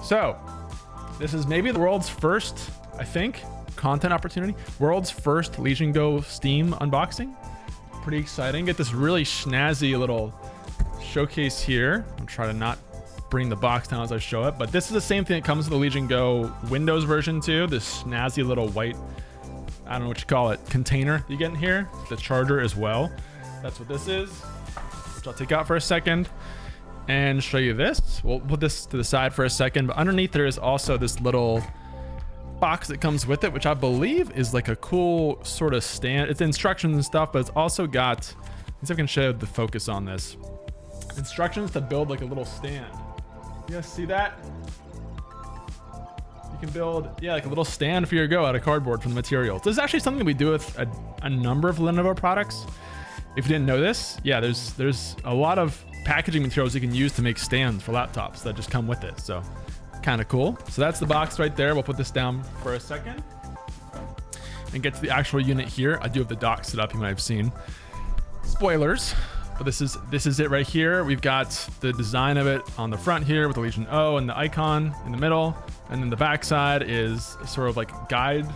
So this is maybe the world's first, I think, content opportunity. World's first Legion Go Steam unboxing. Pretty exciting. Get this really snazzy little showcase here. I'm trying to not bring the box down as I show it, but this is the same thing that comes with the Legion Go Windows version too. This snazzy little white, I don't know what you call it, container you get in here. The charger as well. That's what this is, which I'll take out for a second and show you this. We'll put this to the side for a second, but underneath there is also this little box that comes with it, which I believe is like a cool sort of stand. It's instructions and stuff, but it's also got, let's see if I can show the focus on this. Instructions to build like a little stand. You guys see that? You can build, yeah, like a little stand for your Go out of cardboard from the materials. This is actually something we do with a number of Lenovo products. If you didn't know this, yeah, there's a lot of packaging materials you can use to make stands for laptops that just come with it. So kind of cool. So that's the box right there. We'll put this down for a second and get to the actual unit here. I do have the dock set up, you might have seen. Spoilers, but this is it right here. We've got the design of it on the front here with the Legion O and the icon in the middle. And then the back side is sort of like guide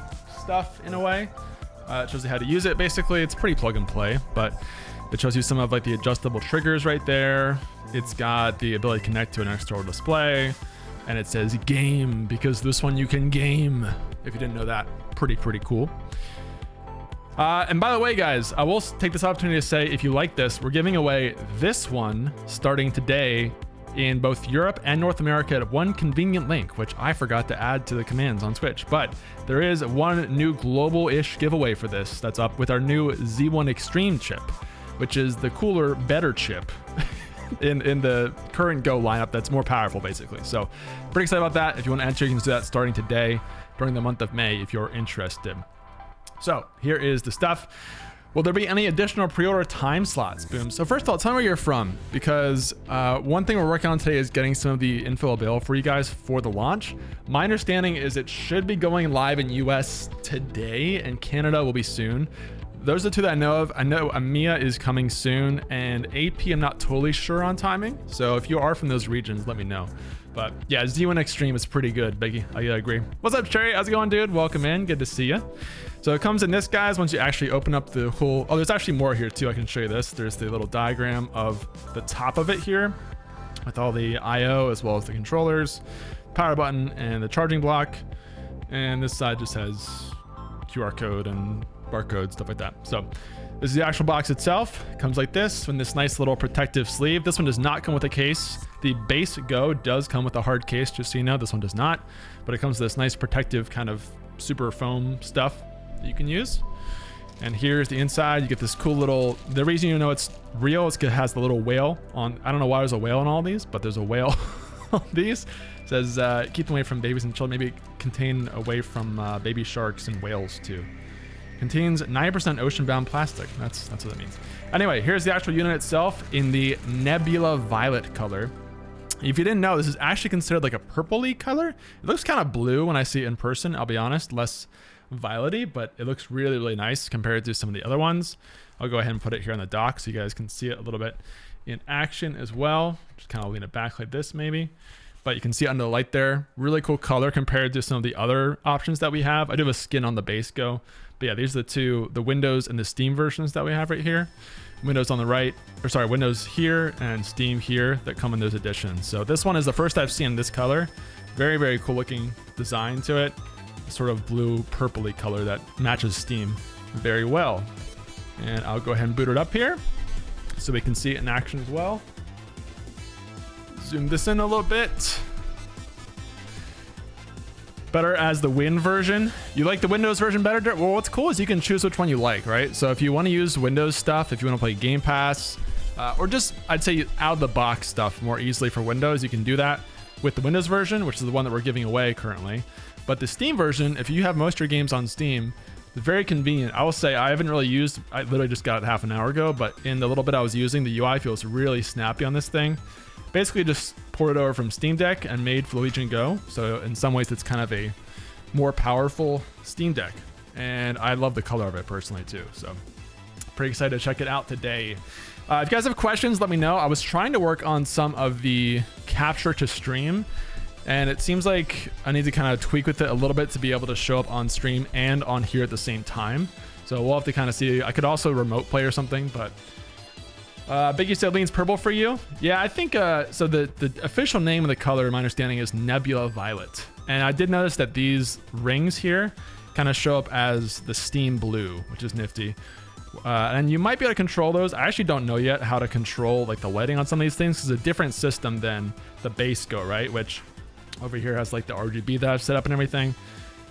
stuff in a way. It shows you how to use it. Basically, it's pretty plug and play, but it shows you some of like the adjustable triggers right there. It's got the ability to connect to an external display. And it says game, because this one you can game. If you didn't know that, pretty cool. And by the way, guys, I will take this opportunity to say, if you like this, we're giving away this one starting today in both Europe and North America at one convenient link, which I forgot to add to the commands on Twitch. But there is one new global-ish giveaway for this that's up with our new Z1 Extreme chip, which is the cooler, better chip in the current Go lineup that's more powerful, basically. So pretty excited about that. If you want to enter, you can do that starting today during the month of May if you're interested. So here is the stuff. Will there be any additional pre-order time slots? Boom. So first of all, tell me where you're from, because one thing we're working on today is getting some of the info available for you guys for the launch. My understanding is it should be going live in US today, and Canada will be soon. Those are the two that I know of. I know EMEA is coming soon, and AP I'm not totally sure on timing. So if you are from those regions, let me know. But yeah, Z1 Extreme is pretty good, Biggie. I agree. What's up, Cherry? How's it going, dude? Welcome in. Good to see you. So it comes in this, guys, once you actually open up the whole... Oh, there's actually more here, too. I can show you this. There's the little diagram of the top of it here with all the I/O as well as the controllers, power button, and the charging block. And this side just has QR code and barcode, stuff like that. So this is the actual box itself. It comes like this, with this nice little protective sleeve. This one does not come with a case. The base Go does come with a hard case, just so you know. This one does not, but it comes with this nice protective kind of super foam stuff that you can use. And here's the inside. You get this cool little, the reason you know it's real is because it has the little whale on. I don't know why there's a whale on all these, but there's a whale on these. It says keep them away from babies and children. Maybe contain away from baby sharks and whales too. Contains 90% ocean-bound plastic. That's what that means. Anyway, here's the actual unit itself in the Nebula Violet color. If you didn't know, this is actually considered like a purpley color. It looks kind of blue when I see it in person, I'll be honest, less violet-y, but it looks really nice compared to some of the other ones. I'll go ahead and put it here on the dock so you guys can see it a little bit in action as well. Just kind of lean it back like this maybe. But you can see it under the light there. Really cool color compared to some of the other options that we have. I do have a skin on the base Go. But yeah, these are the two, the Windows and the Steam versions that we have right here. Windows on the right, or sorry, Windows here and Steam here that come in those editions. So this one is the first I've seen this color. Very cool looking design to it. Sort of blue purpley color that matches Steam very well. And I'll go ahead and boot it up here so we can see it in action as well. Zoom this in a little bit. Better as the Win version. You like the Windows version better? Well, what's cool is you can choose which one you like, right? So if you want to use Windows stuff, if you want to play Game Pass, or just, I'd say out of the box stuff more easily for Windows, you can do that with the Windows version, which is the one that we're giving away currently. But the Steam version, if you have most of your games on Steam, it's very convenient. I will say I haven't really used, I literally just got it half an hour ago, but in the little bit I was using, the UI feels really snappy on this thing. Basically just ported over from Steam Deck and made for Legion Go. So in some ways it's kind of a more powerful Steam Deck. And I love the color of it personally too. So pretty excited to check it out today. If you guys have questions, let me know. I was trying to work on some of the capture to stream And it seems like I need to kind of tweak with it a little bit to be able to show up on stream and on here at the same time. So we'll have to kind of see. I could also remote play or something, but Biggie said leans purple for you. Yeah, I think so. The official name of the color, my understanding, is Nebula Violet. And I did notice that these rings here kind of show up as the Steam Blue, which is nifty. And you might be able to control those. I actually don't know yet how to control like the lighting on some of these things, because it's a different system than the base Go, right? Which over here has like the RGB that I've set up and everything.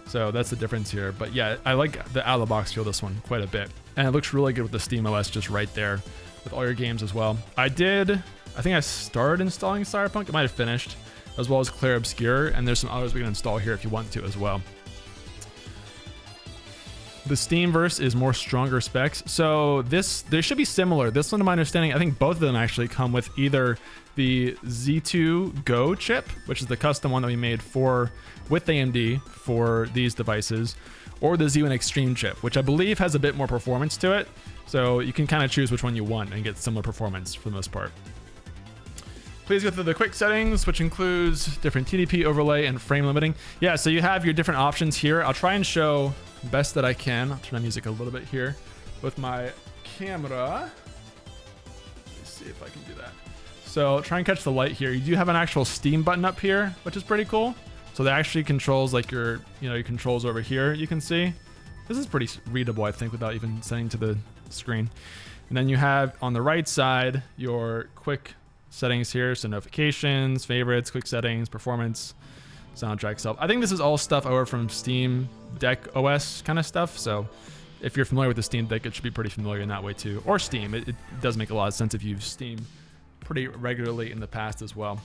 So that's the difference here. But yeah, I like the out of the box feel of this one quite a bit. And it looks really good with the Steam OS just right there with all your games as well. I think I started installing Cyberpunk. It might have finished, as well as Clear Obscure. And there's some others we can install here if you want to as well. The Steamverse is more stronger specs. So they should be similar. This one, to my understanding, I think both of them actually come with either the Z2 Go chip, which is the custom one that we made with AMD for these devices, or the Z1 Extreme chip, which I believe has a bit more performance to it. So you can kind of choose which one you want and get similar performance for the most part. Please go through the quick settings, which includes different TDP overlay and frame limiting. Yeah, so you have your different options here. I'll try and show best that I can. I'll turn my music a little bit here with my camera. Let's see if I can do that. So try and catch the light here. You do have an actual Steam button up here, which is pretty cool. So that actually controls like your controls over here. You can see this is pretty readable, I think, without even sending to the screen. And then you have on the right side your quick settings here. So notifications, favorites, quick settings, performance, soundtrack, self. I think this is all stuff over from Steam Deck OS kind of stuff. So if you're familiar with the Steam Deck, it should be pretty familiar in that way too. Or Steam. It does make a lot of sense if you've Steam pretty regularly in the past as well.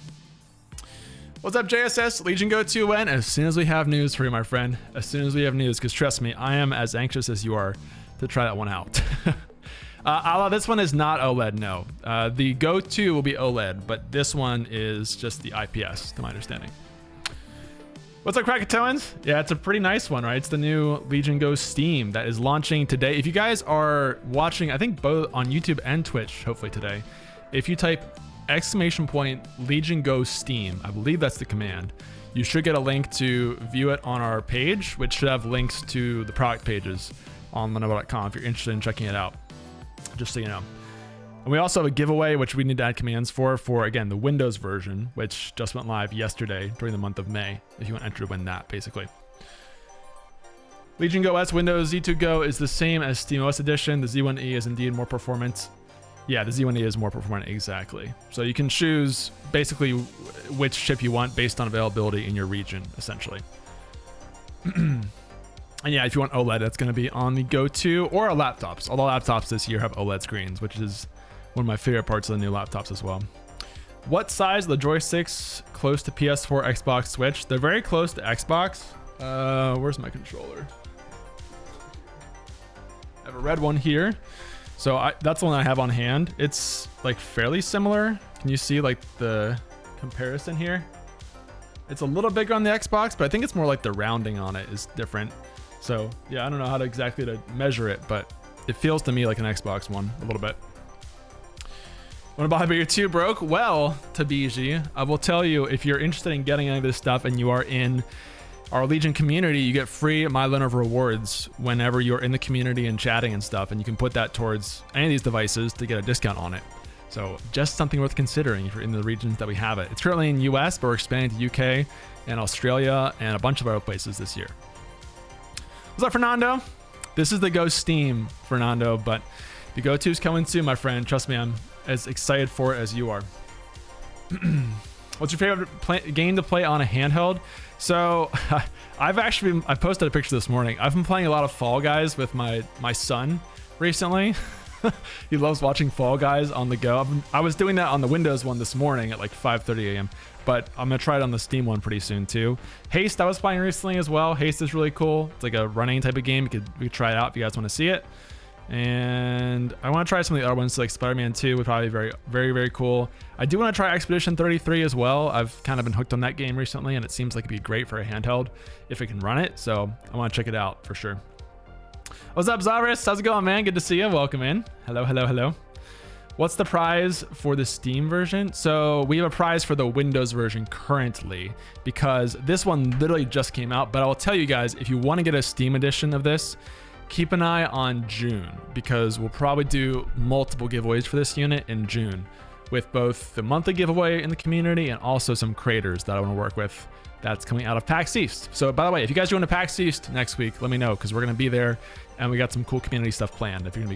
What's up, JSS? Legion Go 2 when? As soon as we have news for you, my friend. As soon as we have news, because trust me, I am as anxious as you are to try that one out. Ala, this one is not OLED, no. The Go 2 will be OLED, but this one is just the IPS, to my understanding. What's up, Krakatoans? Yeah, it's a pretty nice one, right? It's the new Legion Go Steam that is launching today. If you guys are watching, I think both on YouTube and Twitch, hopefully today, if you type !Legion Go Steam, I believe that's the command, you should get a link to view it on our page, which should have links to the product pages on Lenovo.com if you're interested in checking it out, just so you know. And we also have a giveaway, which we need to add commands for again, the Windows version, which just went live yesterday during the month of May, if you want to enter to win that, basically. Legion Go S Windows Z2 Go is the same as SteamOS Edition. The Z1E is indeed more performant. Yeah, the Z1E is more performant, exactly. So you can choose basically which chip you want based on availability in your region, essentially. And yeah, if you want OLED, that's going to be on the Go 2 or our laptops. All the laptops this year have OLED screens, which is one of my favorite parts of the new laptops as well. What size are the joysticks close to PS4, Xbox, Switch? They're very close to Xbox. Where's my controller? I have a red one here. So that's the one I have on hand. It's like fairly similar. Can you see like the comparison here? It's a little bigger on the Xbox, but I think it's more like the rounding on it is different. So yeah, I don't know how to exactly to measure it, but it feels to me like an Xbox one a little bit. Want to buy your 2 broke? Well, Tabiji, I will tell you, if you're interested in getting any of this stuff and you are in our Legion community, you get free My Lenovo rewards whenever you're in the community and chatting and stuff, and you can put that towards any of these devices to get a discount on it. So just something worth considering if you're in the regions that we have it. It's currently in US, but we're expanding to UK and Australia and a bunch of other places this year. What's up, Fernando? This is the Go Steam, Fernando, but the Go 2 is coming soon, my friend. Trust me, I'm as excited for it as you are. What's your favorite game to play on a handheld? So I posted a picture this morning. I've been playing a lot of Fall Guys with my son recently. He loves watching Fall Guys on the go. I was doing that on the Windows one this morning at like 5:30 a.m. But I'm gonna try it on the Steam one pretty soon too. Haste I was playing recently as well. Haste is really cool. It's like a running type of game. We could try it out if you guys want to see it. And I want to try some of the other ones, like Spider-Man 2 would probably be very, very, very cool. I do want to try Expedition 33 as well. I've kind of been hooked on that game recently, and it seems like it'd be great for a handheld if it can run it. So I want to check it out for sure. What's up, Zaris? How's it going, man? Good to see you. Welcome in. Hello, hello, hello. What's the prize for the Steam version? So we have a prize for the Windows version currently because this one literally just came out. But I will tell you guys, if you want to get a Steam edition of this, keep an eye on June because we'll probably do multiple giveaways for this unit in June with both the monthly giveaway in the community and also some creators that I want to work with that's coming out of PAX East. So by the way, if you guys are going to PAX East next week, let me know because we're going to be there and we got some cool community stuff planned if you're going to be going.